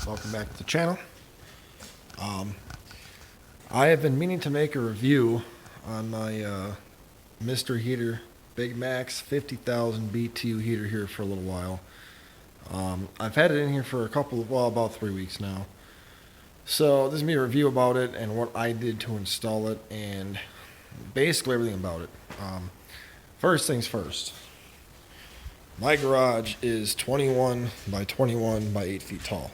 Welcome back to the channel. I have been meaning to make a review on my Mr. Heater Big Maxx 50,000 BTU heater here for a little while. I've had it in here for about 3 weeks now. So this is me a review about it and what I did to install it and basically everything about it. First things first. My garage is 21 by 21 by 8 feet tall.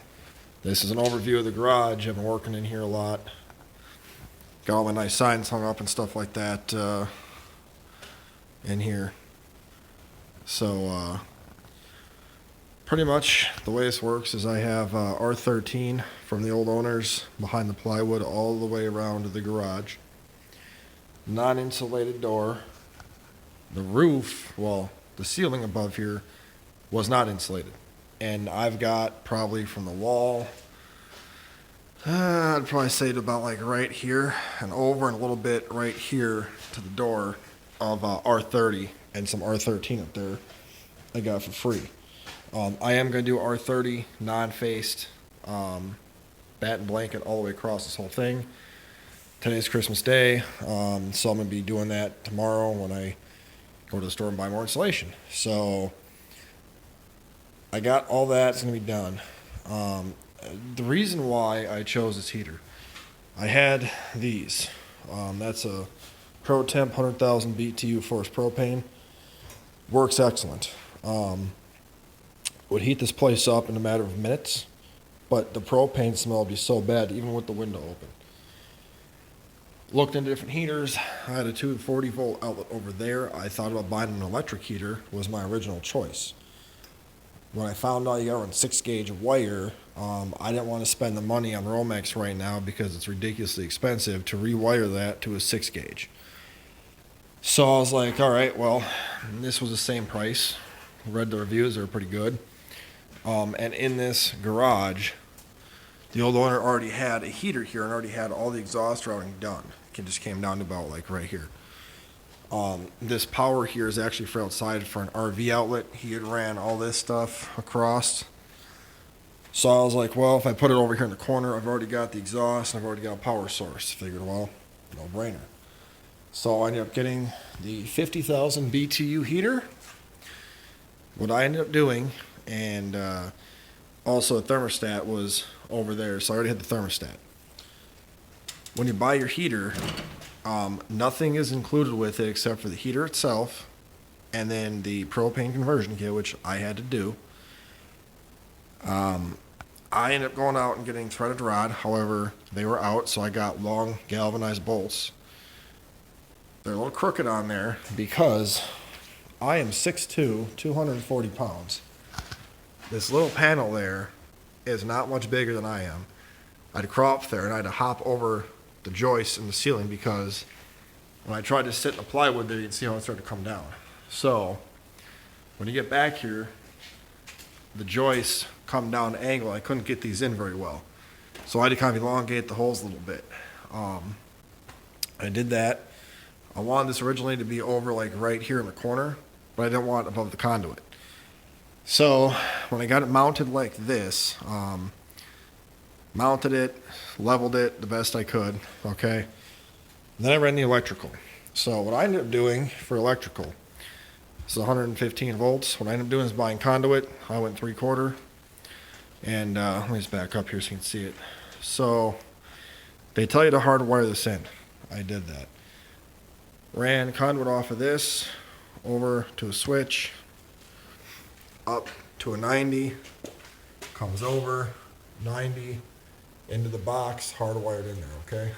This is an overview of the garage. I've been working in here a lot. Got all my nice signs hung up and stuff like that in here. So pretty much the way this works is I have R13 from the old owners behind the plywood all the way around to the garage. Non-insulated door. The roof, well, the ceiling above here was not insulated. And I've got probably from the wall, I'd probably say to about like right here and over and a little bit right here to the door of R30 and some R13 up there I got for free. I am going to do R30 non-faced batten blanket all the way across this whole thing. Today's Christmas Day, so I'm going to be doing that tomorrow when I go to the store and buy more insulation. So I got all that's going to be done. The reason why I chose this heater, I had these. That's a Pro Temp 100,000 BTU forced propane. Works excellent. Would heat this place up in a matter of minutes, but the propane smell would be so bad even with the window open. Looked into different heaters. I had a 240 volt outlet over there. I thought about buying an electric heater, was my original choice. When I found out you got to run 6 gauge wire, I didn't want to spend the money on Romex right now because it's ridiculously expensive to rewire that to a 6 gauge. So I was like, all right, well, this was the same price. Read the reviews, they were pretty good. And in this garage, the old owner already had a heater here and already had all the exhaust routing done. It just came down to about like right here. This power here is actually for outside for an RV outlet. He had ran all this stuff across. So I was like, well, if I put it over here in the corner, I've already got the exhaust and I've already got a power source. Figured, well, no brainer. So I ended up getting the 50,000 BTU heater. What I ended up doing, and also a thermostat was over there, so I already had the thermostat. When you buy your heater, nothing is included with it except for the heater itself and then the propane conversion kit, which I had to do. I ended up going out and getting threaded rod. However, they were out, so I got long galvanized bolts. They're a little crooked on there because I am 6'2", 240 pounds. This little panel there is not much bigger than I am. I had to crawl up there and I had to hop over the joists in the ceiling because when I tried to sit in the plywood there, you can see how it started to come down. So when you get back here, the joists come down an angle. I couldn't get these in very well. So I had to kind of elongate the holes a little bit. I did that. I wanted this originally to be over like right here in the corner, but I didn't want it above the conduit. So when I got it mounted like this, mounted it, leveled it the best I could, okay? And then I ran the electrical. So what I ended up doing for electrical, this is 115 volts. What I ended up doing is buying conduit. I went 3/4. And let me just back up here so you can see it. So they tell you to hardwire this in. I did that. Ran conduit off of this over to a switch, up to a 90, comes over, 90, into the box, hardwired in there, okay?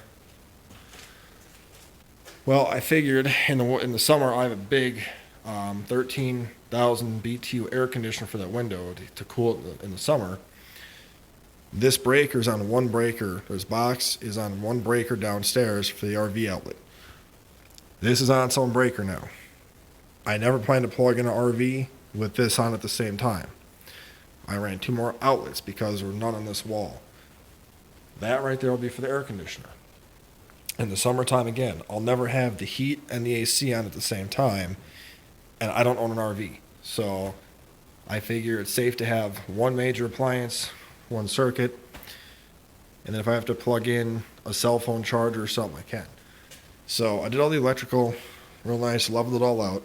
Well, I figured in the summer I have a big 13,000 BTU air conditioner for that window to cool it in the summer. This breaker is on one breaker. This box is on one breaker downstairs for the RV outlet. This is on its own breaker now. I never planned to plug in an RV with this on at the same time. I ran 2 more outlets because there were none on this wall. That right there will be for the air conditioner. In the summertime, again, I'll never have the heat and the AC on at the same time, and I don't own an RV. So I figure it's safe to have one major appliance, one circuit, And then if I have to plug in a cell phone charger or something, I can. So I did all the electrical, real nice, leveled it all out.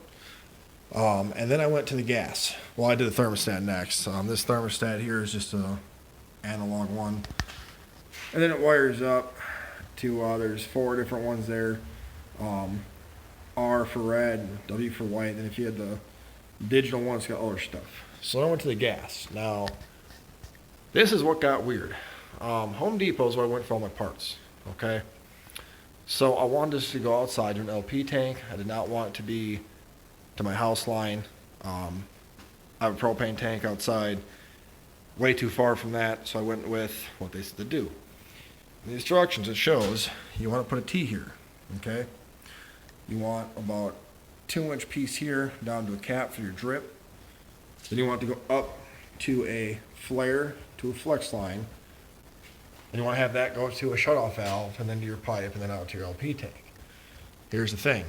And then I went to the gas. Well, I did the thermostat next. This thermostat here is just a analog one. And then it wires up to, there's 4 different ones there. R for red, W for white. And if you had the digital one, it's got other stuff. So I went to the gas. Now, this is what got weird. Home Depot is where I went for all my parts, okay? So I wanted this to go outside to an LP tank. I did not want it to be to my house line. I have a propane tank outside, way too far from that, so I went with what they said to do. In the instructions, it shows you want to put a T here, okay? You want about 2-inch piece here down to a cap for your drip. Then you want to go up to a flare, to a flex line. And you want to have that go to a shutoff valve, and then to your pipe, and then out to your LP tank. Here's the thing.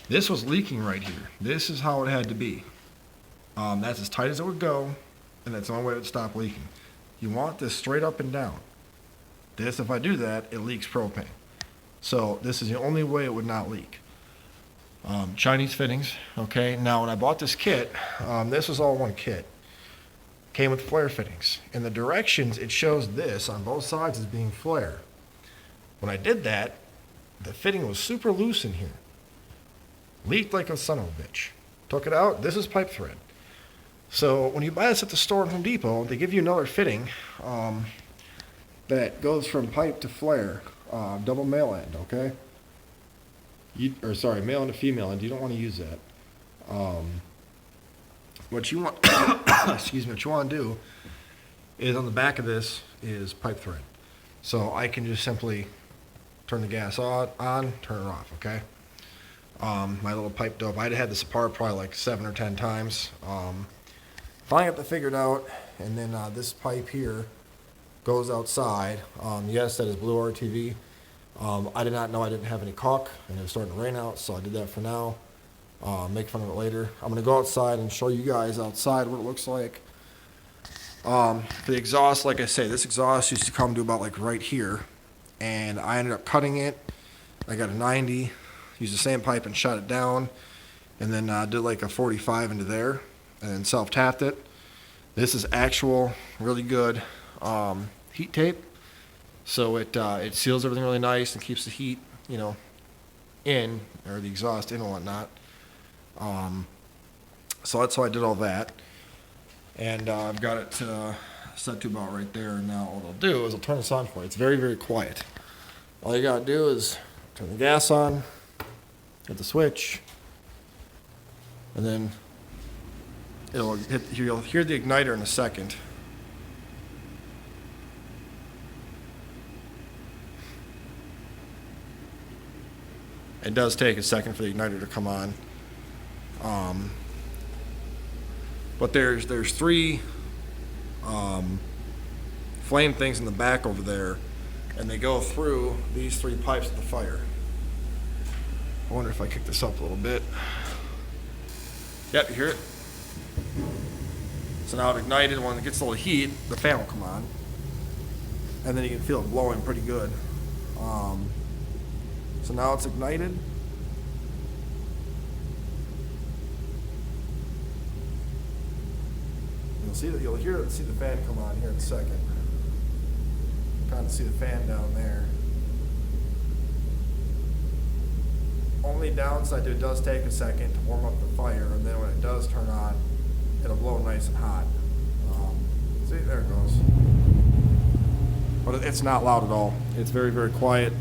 This was leaking right here. This is how it had to be. That's as tight as it would go, and that's the only way it would stop leaking. You want this straight up and down. This, if I do that, it leaks propane. So this is the only way it would not leak. Chinese fittings, okay? Now, when I bought this kit, this was all one kit. Came with flare fittings. In the directions, it shows this on both sides as being flare. When I did that, the fitting was super loose in here. Leaked like a son of a bitch. Took it out, this is pipe thread. So when you buy this at the store at Home Depot, they give you another fitting that goes from pipe to flare, double male end, okay? Male end to female end, you don't want to use that. What you want, excuse me, what you want to do is on the back of this is pipe thread. So I can just simply turn the gas on, turn it off, okay? My little pipe dope, I'd had this apart probably like 7 or 10 times. Finally got that figured out, and then this pipe here goes outside. Yes, that is blue RTV. I did not know I didn't have any caulk, and it was starting to rain out, so I did that for now. Make fun of it later. I'm going to go outside and show you guys outside what it looks like. For the exhaust, like I say, this exhaust used to come to about like right here, and I ended up cutting it. I got a 90, used the same pipe and shot it down, and then did like a 45 into there, and then self-tapped it. This is actual, really good heat tape, so it seals everything really nice and keeps the heat, you know, in, or the exhaust in and whatnot. So that's how I did all that, and I've got it set to about right there. And now what I'll do is I'll turn this on for you. It's very, very quiet. All you gotta do is turn the gas on, hit the switch, and then you'll hear the igniter in a second. It does take a second for the igniter to come on. But there's 3 flame things in the back over there, and they go through these 3 pipes of the fire. I wonder if I kick this up a little bit. Yep, you hear it? So now I've ignited. When it gets a little heat, the fan will come on, and then you can feel it blowing pretty good. So now it's ignited. See the fan come on here in a second. Kind of see the fan down there. Only downside to it does take a second to warm up the fire, and then when it does turn on, it'll blow nice and hot. See, there it goes. But it's not loud at all. It's very, very quiet.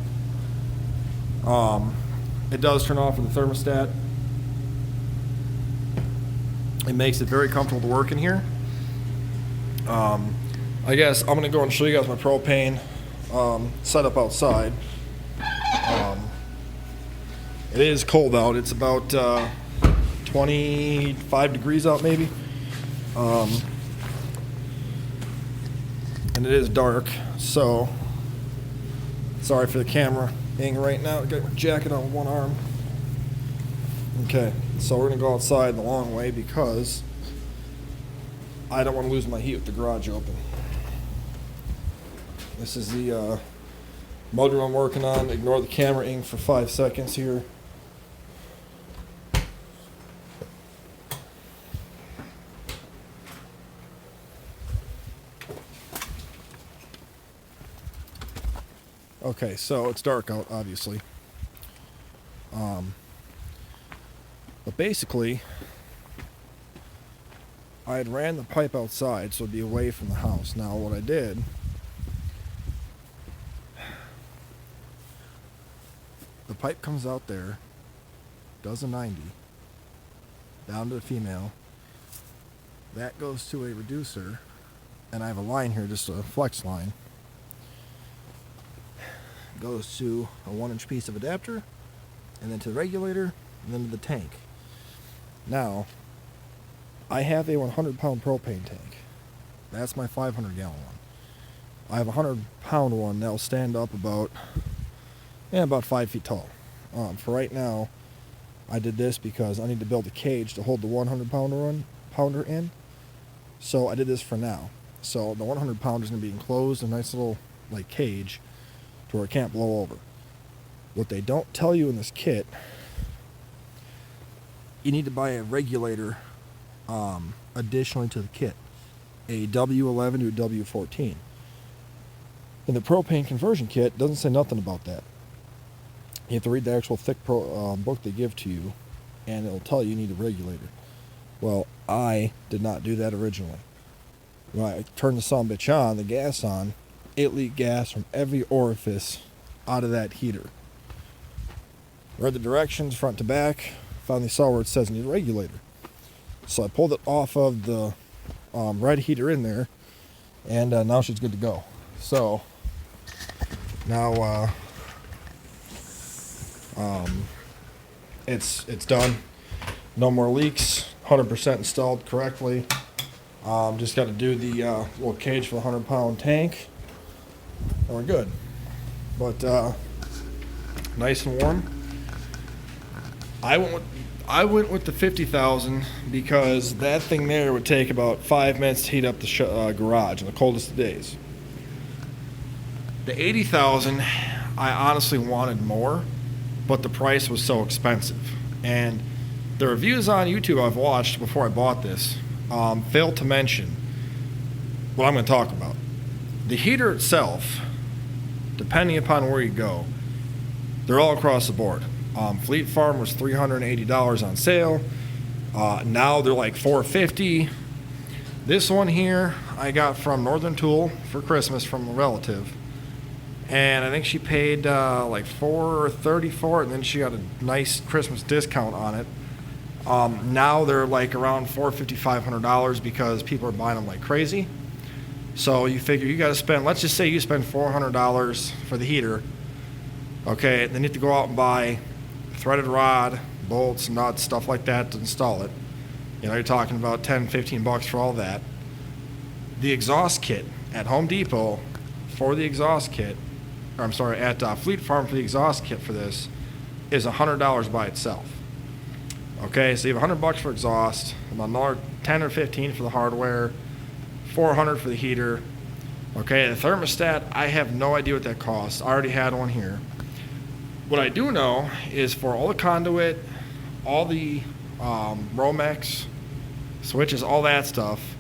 It does turn off with the thermostat. It makes it very comfortable to work in here. I guess I'm going to go and show you guys my propane setup outside. It is cold out. It's about 25 degrees out maybe. And it is dark, so sorry for the camera being right now. I got my jacket on with one arm. Okay, so we're going to go outside the long way because I don't want to lose my heat with the garage open. This is the mudroom I'm working on. Ignore the camera ink for 5 seconds here. Okay, so it's dark out, obviously. But basically, I had ran the pipe outside, so it'd be away from the house. Now, what I did, the pipe comes out there, does a 90, down to the female. That goes to a reducer, and I have a line here, just a flex line. Goes to a 1-inch piece of adapter, and then to the regulator, and then to the tank. Now, I have a 100-pound propane tank. That's my 500-gallon one. I have a 100-pound one that'll stand up about 5 feet tall. For right now, I did this because I need to build a cage to hold the 100-pounder in. So I did this for now. So the 100-pounder is going to be enclosed in a nice little cage to where it can't blow over. What they don't tell you in this kit, you need to buy a regulator additionally to the kit, a W11 to a W14. In the Propane Conversion Kit, it doesn't say nothing about that. You have to read the actual thick book they give to you, and it'll tell you need a regulator. Well, I did not do that originally. When I turned the sumbitch on, the gas on, it leaked gas from every orifice out of that heater. Read the directions front to back, finally saw where it says need a regulator. So I pulled it off of the red heater in there, and now she's good to go. So now it's done. No more leaks. 100% installed correctly. Just got to do the little cage for the 100-pound tank, and we're good. But nice and warm. I went with the 50,000 because that thing there would take about 5 minutes to heat up the garage in the coldest of days. The 80,000, I honestly wanted more, but the price was so expensive. And the reviews on YouTube I've watched before I bought this failed to mention what I'm going to talk about. The heater itself, depending upon where you go, they're all across the board. Fleet Farm was $380 on sale. Now they're like $450. This one here I got from Northern Tool for Christmas from a relative, and I think she paid like $430 for it, and then she got a nice Christmas discount on it. Now they're like around $450, $500 because people are buying them like crazy. So you figure you got to spend, let's just say you spend $400 for the heater. Okay, then you have to go out and buy threaded rod, bolts, nuts, stuff like that to install it. You know, you're talking about $10, $15 for all that. The exhaust kit at Home Depot for the exhaust kit, or I'm sorry, at Fleet Farm for the exhaust kit for this is $100 by itself. Okay, so you have $100 for exhaust, another 10 or 15 for the hardware, $400 for the heater. Okay, the thermostat, I have no idea what that costs. I already had one here. What I do know is for all the conduit, all the Romex, switches, all that stuff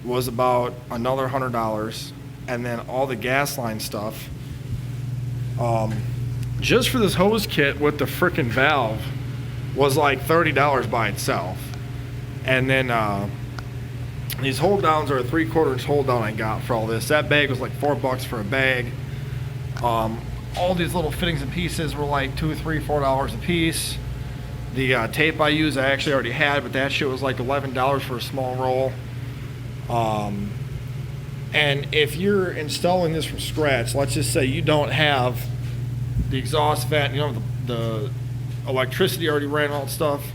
was about another $100, and then all the gas line stuff, just for this hose kit with the frickin' valve, was like $30 by itself. And then these hold downs are a 3/4 inch hold down I got for all this. That bag was like $4 for a bag. All these little fittings and pieces were like $2, $3, $4 a piece. The tape I used I actually already had, but that shit was like $11 for a small roll. And if you're installing this from scratch, let's just say you don't have the exhaust vent, you don't have the electricity already ran, all that stuff,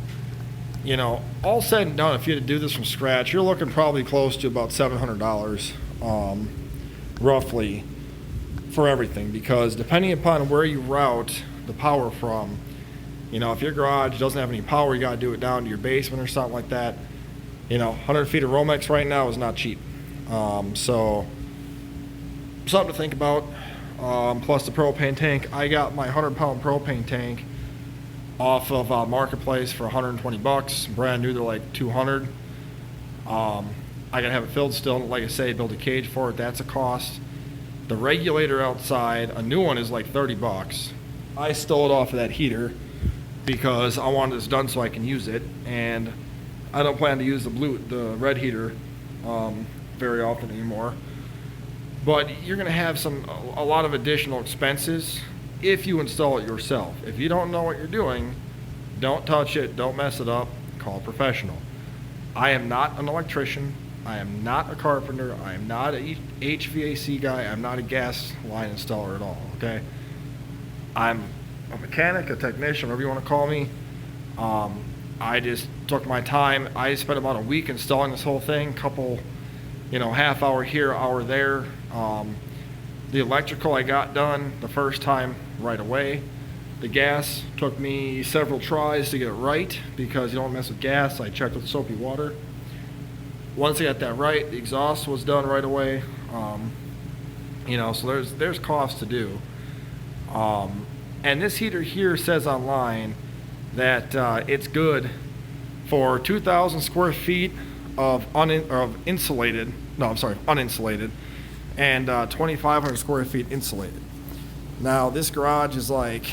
you know, all said and done, if you had to do this from scratch, you're looking probably close to about $700 roughly for everything, because depending upon where you route the power from, you know, if your garage doesn't have any power, you got to do it down to your basement or something like that. You know, 100 feet of Romex right now is not cheap. So something to think about. Plus the propane tank. I got my 100-pound propane tank off of Marketplace for 120 bucks. Brand new, they're like 200. I gotta have it filled still. Like I say, build a cage for it. That's a cost. The regulator outside, a new one, is like 30 bucks. I stole it off of that heater because I wanted this done so I can use it, and I don't plan to use the red heater very often anymore. But you're going to have a lot of additional expenses if you install it yourself. If you don't know what you're doing, don't touch it, don't mess it up, call a professional. I am not an electrician. I am not a carpenter. I am not a HVAC guy. I'm not a gas line installer at all, okay? I'm a mechanic, a technician, whatever you want to call me. I just took my time. I spent about a week installing this whole thing, couple, half hour here, hour there. The electrical I got done the first time right away. The gas took me several tries to get it right because you don't mess with gas. I checked with soapy water. Once I got that right, the exhaust was done right away. So there's costs to do. And this heater here says online that it's good for 2,000 square feet of uninsulated, and 2,500 square feet insulated. Now this garage is like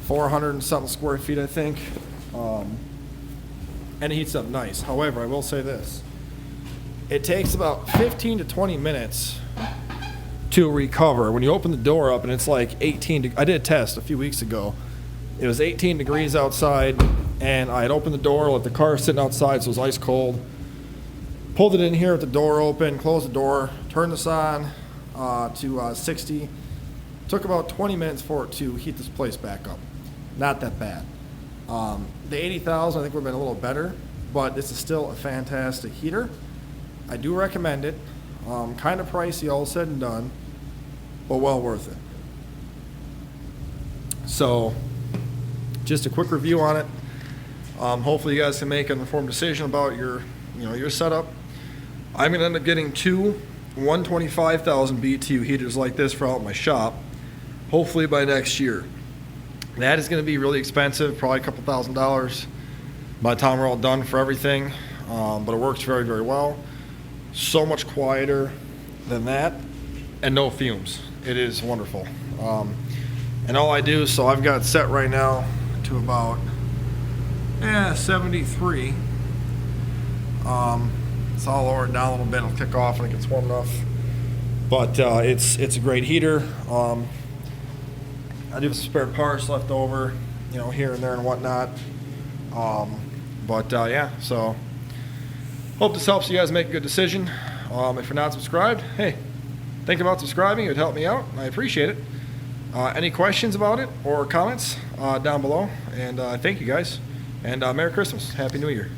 400 and something square feet, I think, and it heats up nice. However, I will say this: it takes about 15 to 20 minutes to recover. When you open the door up and it's like 18, I did a test a few weeks ago. It was 18 degrees outside, and I had opened the door, let the car sitting outside, so it was ice cold. Pulled it in here with the door open, closed the door, turned this on to 60. Took about 20 minutes for it to heat this place back up. Not that bad. The 80,000 I think would have been a little better, but this is still a fantastic heater. I do recommend it. Kind of pricey, all said and done, but well worth it. So, just a quick review on it. Hopefully you guys can make an informed decision about your setup. I'm going to end up getting two 125,000 BTU heaters like this for out in my shop, hopefully by next year. That is going to be really expensive, probably a couple $1,000 by the time we're all done for everything, but it works very, very well. So much quieter than that, and no fumes. It is wonderful. And all I do, so I've got it set right now to about 73. So I'll lower it down a little bit. It'll kick off when it gets warm enough. But it's a great heater. I do have some spare parts left over, here and there and whatnot. So hope this helps you guys make a good decision. If you're not subscribed, hey, think about subscribing. It would help me out. I appreciate it. Any questions about it or comments down below. And thank you guys. And Merry Christmas. Happy New Year.